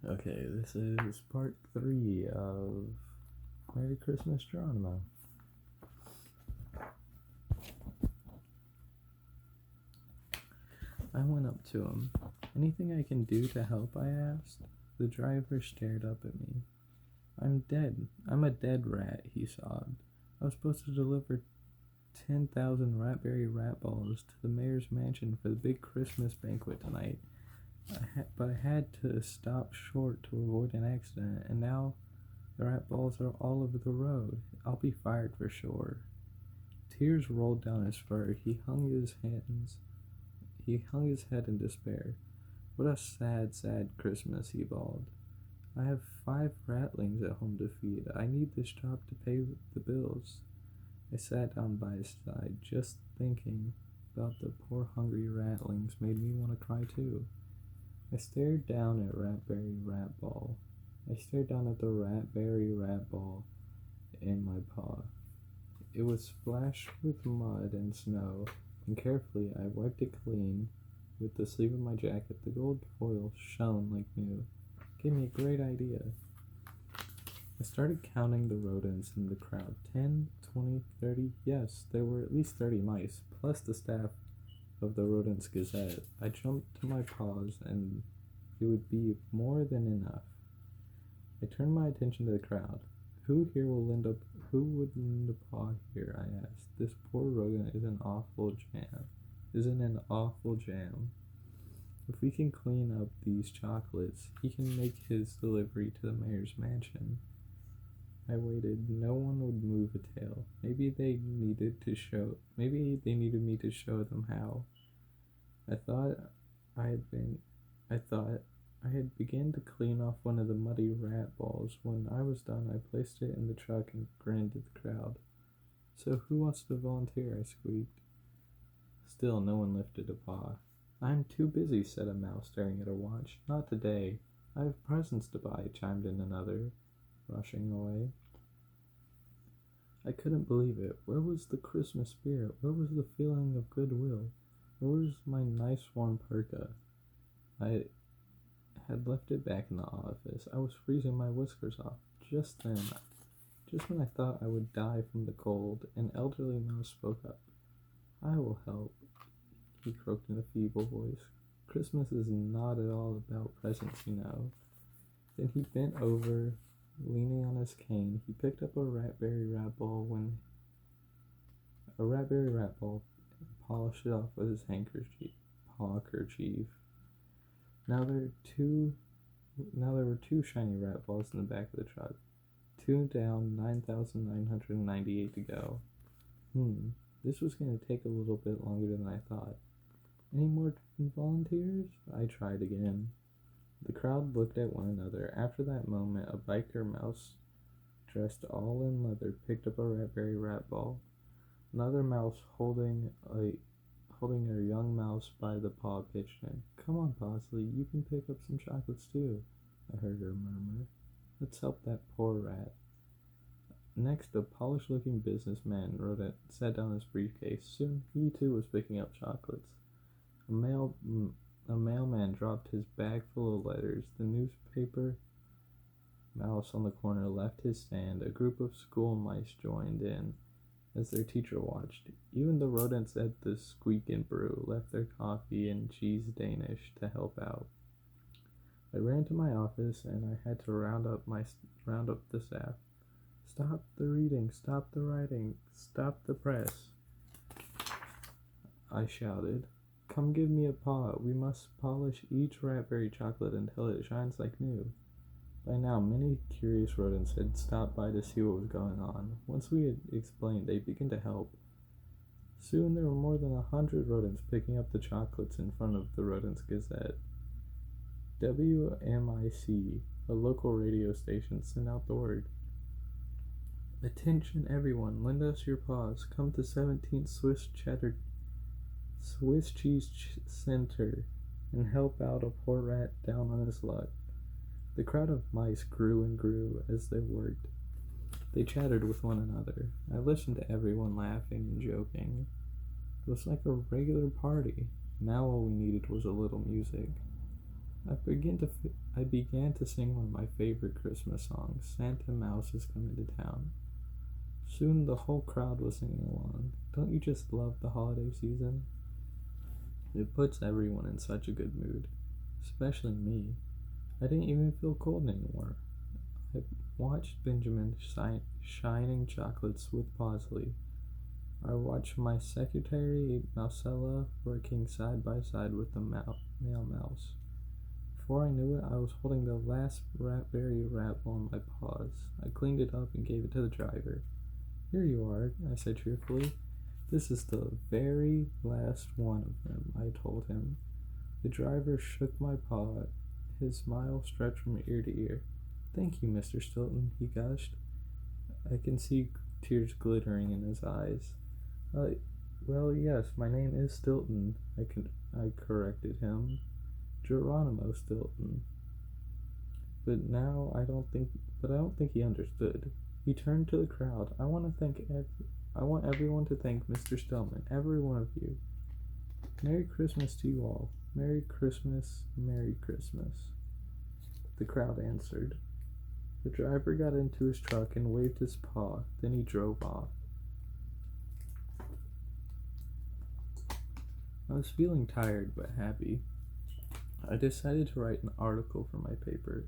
Okay, this is part 3 of Merry Christmas, Geronimo. I went up to him. Anything I can do to help? I asked. The driver stared up at me. I'm dead. I'm a dead rat, he sobbed. I was supposed to deliver 10,000 ratberry rat balls to the mayor's mansion for the big Christmas banquet tonight. But I had to stop short to avoid an accident, and now the rat balls are all over the road. I'll be fired for sure. Tears rolled down his fur. He hung his head in despair. What a sad, sad Christmas, he bawled. I have 5 ratlings at home to feed. I need this job to pay the bills. I sat down by his side. Just thinking about the poor hungry ratlings made me want to cry too. I stared down at Ratberry Rat Ball. I stared down at the Ratberry Rat Ball in my paw. It was splashed with mud and snow, and carefully I wiped it clean with the sleeve of my jacket. The gold foil shone like new. It gave me a great idea. I started counting the rodents in the crowd. 10, 20, 30. Yes, there were at least 30 mice, plus the staff of the Rodents Gazette. I jumped to my paws, and it would be more than enough. I turned my attention to the crowd. Who would lend a paw here? I asked. This poor rodent is an awful jam. Isn't an awful jam. If we can clean up these chocolates, he can make his delivery to the mayor's mansion. I waited. No one would move a tail. Maybe they needed me to show them how. I thought I had begun to clean off one of the muddy rat balls. When I was done, I placed it in the truck and grinned at the crowd. So who wants to volunteer? I squeaked. Still, no one lifted a paw. I'm too busy, said a mouse, staring at her watch. Not today. I have presents to buy, chimed in another, rushing away. I couldn't believe it. Where was the Christmas spirit? Where was the feeling of goodwill? Where was my nice warm parka? I had left it back in the office. I was freezing my whiskers off. Just when I thought I would die from the cold, an elderly mouse spoke up. I will help, he croaked in a feeble voice. Christmas is not at all about presents, you know. Then he bent over, leaning on his cane. He picked up a raspberry rat ball and polished it off with his paw kerchief. Now there were 2 shiny rat balls in the back of the truck. 2 down, 9,998 to go. This was going to take a little bit longer than I thought. Any more volunteers? I tried again. The crowd looked at one another. After that moment, a biker mouse dressed all in leather picked up a raspberry rat ball. Another mouse holding a young mouse by the paw pitched in. Come on, Bosley, you can pick up some chocolates too, I heard her murmur. Let's help that poor rat. Next, a polished-looking businessman sat down his briefcase. Soon, he too was picking up chocolates. A mailman dropped his bag full of letters. The newspaper mouse on the corner left his stand. A group of school mice joined in as their teacher watched. Even the rodents at the Squeak and Brew left their coffee and cheese Danish to help out. I ran to my office and I had to round up the staff. Stop the reading, stop the writing, stop the press, I shouted. Come give me a paw. We must polish each raspberry chocolate until it shines like new. By now, many curious rodents had stopped by to see what was going on. Once we had explained, they began to help. Soon there were more than 100 rodents picking up the chocolates in front of the Rodents Gazette. WMIC, a local radio station, sent out the word. Attention everyone, lend us your paws. Come to 17th Swiss Cheese Center and help out a poor rat down on his luck. The crowd of mice grew and grew as they worked. They chattered with one another. I listened to everyone laughing and joking. It was like a regular party. Now all we needed was a little music. I began to sing one of my favorite Christmas songs, Santa Mouse is Coming to Town. Soon the whole crowd was singing along. Don't you just love the holiday season? It puts everyone in such a good mood, especially me. I didn't even feel cold anymore. I watched Benjamin shining chocolates with Bosley. I watched my secretary, Mousella, working side by side with the male mouse. Before I knew it, I was holding the last raspberry rattle in my paws. I cleaned it up and gave it to the driver. Here you are, I said cheerfully. This is the very last one of them, I told him. The driver shook my paw. His smile stretched from ear to ear. Thank you, Mr. Stilton, he gushed. I can see tears glittering in his eyes. Well, yes, my name is Stilton, I corrected him. Geronimo Stilton. But I don't think he understood. He turned to the crowd. I want everyone to thank Mr. Stillman, every one of you. Merry Christmas to you all. Merry Christmas, Merry Christmas. The crowd answered. The driver got into his truck and waved his paw, then he drove off. I was feeling tired but happy. I decided to write an article for my paper.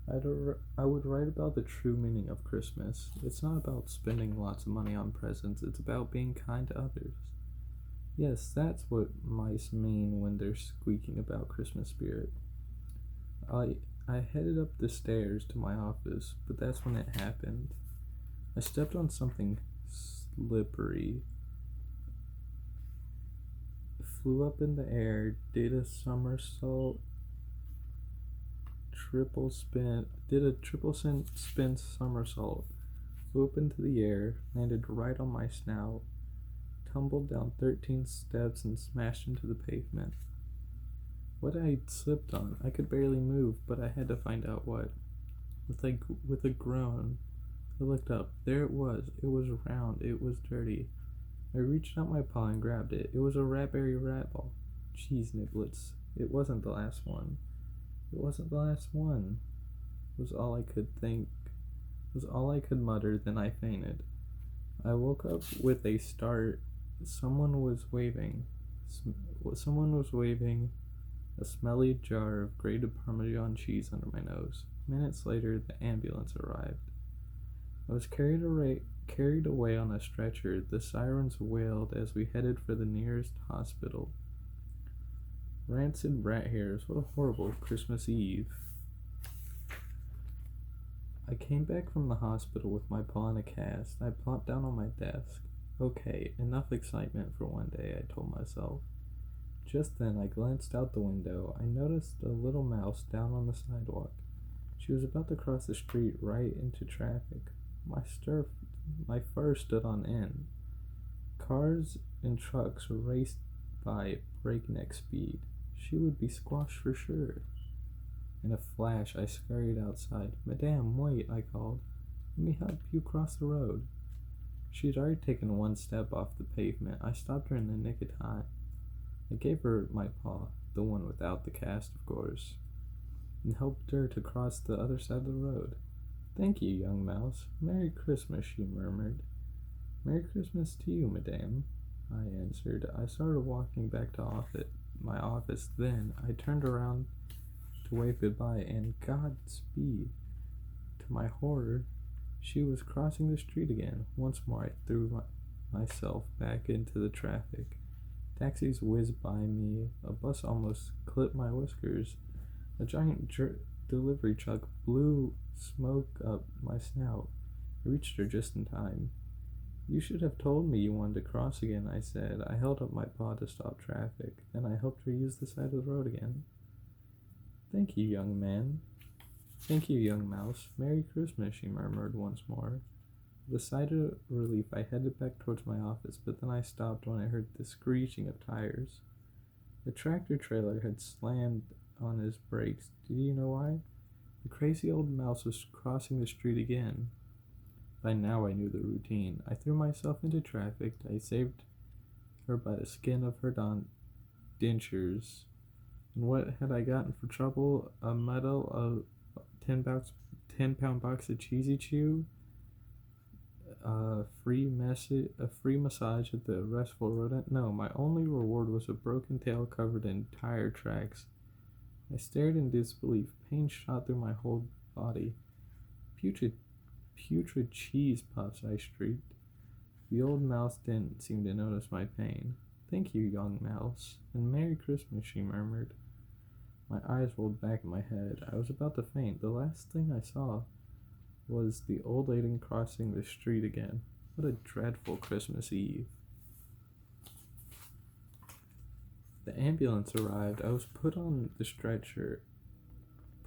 I would write about the true meaning of Christmas. It's not about spending lots of money on presents, it's about being kind to others. Yes, that's what mice mean when they're squeaking about Christmas spirit. I headed up the stairs to my office, but that's when it happened. I stepped on something slippery, flew up in the air, did a somersault, did a triple spin somersault, flew up into the air, landed right on my snout, tumbled down 13 steps and smashed into the pavement. What I'd slipped on, I could barely move, but I had to find out what. With a groan, I looked up. There it was. It was round. It was dirty. I reached out my paw and grabbed it. It was a raspberry rat ball. Jeez, Niblets. It wasn't the last one. It wasn't the last one. Was all I could think. Was all I could mutter, then I fainted. I woke up with a start. Someone was waving a smelly jar of grated Parmesan cheese under my nose. Minutes later, the ambulance arrived. I was carried away on a stretcher. The sirens wailed as we headed for the nearest hospital. Rancid rat hairs, what a horrible Christmas Eve. I came back from the hospital with my paw in a cast. I plopped down on my desk. Okay, enough excitement for one day, I told myself. Just then, I glanced out the window. I noticed a little mouse down on the sidewalk. She was about to cross the street right into traffic. My fur stood on end. Cars and trucks raced by at breakneck speed. She would be squashed for sure. In a flash, I scurried outside. Madame, wait, I called. Let me help you cross the road. She had already taken one step off the pavement. I stopped her in the nick of time. I gave her my paw, the one without the cast, of course, and helped her to cross the other side of the road. Thank you, young mouse. Merry Christmas, she murmured. Merry Christmas to you, madame, I answered. I started walking back to my office. Then I turned around to wave goodbye, and Godspeed. To my horror, she was crossing the street again. Once more, I threw myself back into the traffic. Taxis whizzed by me. A bus almost clipped my whiskers. A giant delivery truck blew smoke up my snout. I reached her just in time. You should have told me you wanted to cross again, I said. I held up my paw to stop traffic. Then I helped her use the side of the road again. Thank you, young man. Thank you, young mouse. Merry Christmas, she murmured once more. With a sigh of relief, I headed back towards my office, but then I stopped when I heard the screeching of tires. The tractor trailer had slammed on his brakes. Do you know why? The crazy old mouse was crossing the street again. By now I knew the routine. I threw myself into traffic. I saved her by the skin of her dentures. And what had I gotten for trouble? A medal, a 10-pound box of Cheesy Chew, a free massage at the Restful Rodent. No, my only reward was a broken tail covered in tire tracks. I stared in disbelief. Pain shot through my whole body. Putrid cheese puffs, I shrieked. The old mouse didn't seem to notice my pain. Thank you, young mouse, and Merry Christmas, she murmured. My eyes rolled back in my head. I was about to faint. The last thing I saw was the old lady crossing the street again. What a dreadful Christmas Eve. The ambulance arrived. I was put on a stretcher.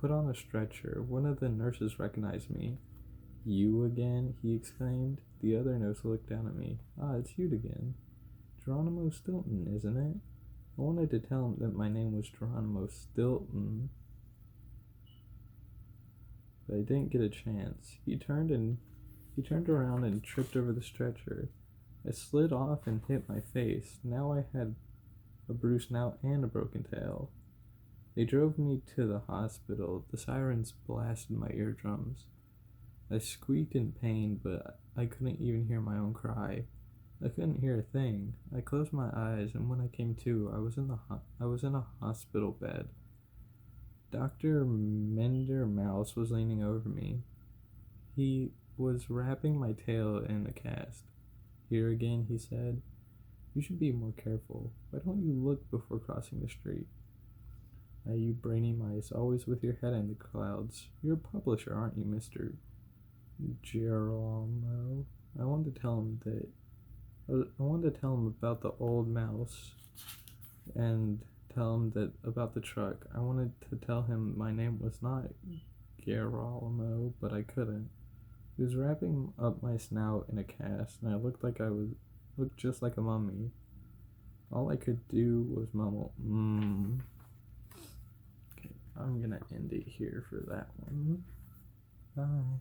One of the nurses recognized me. You again? He exclaimed. The other nurse looked down at me. Ah, it's you again. Geronimo Stilton, isn't it? I wanted to tell him that my name was Geronimo Stilton, but I didn't get a chance. He turned around and tripped over the stretcher. I slid off and hit my face. Now I had a bruised snout and a broken tail. They drove me to the hospital. The sirens blasted my eardrums. I squeaked in pain, but I couldn't even hear my own cry. I couldn't hear a thing. I closed my eyes, and when I came to, I was in a hospital bed. Dr. Mender Mouse was leaning over me. He was wrapping my tail in a cast. Here again, he said. You should be more careful. Why don't you look before crossing the street? You brainy mice, always with your head in the clouds. You're a publisher, aren't you, Mr. Geronimo? I wanted to tell him about the old mouse and tell him that about the truck. I wanted to tell him my name was not Geronimo, but I couldn't. He was wrapping up my snout in a cast, and I looked just like a mummy. All I could do was mumble, Okay, I'm gonna end it here for that one. Bye.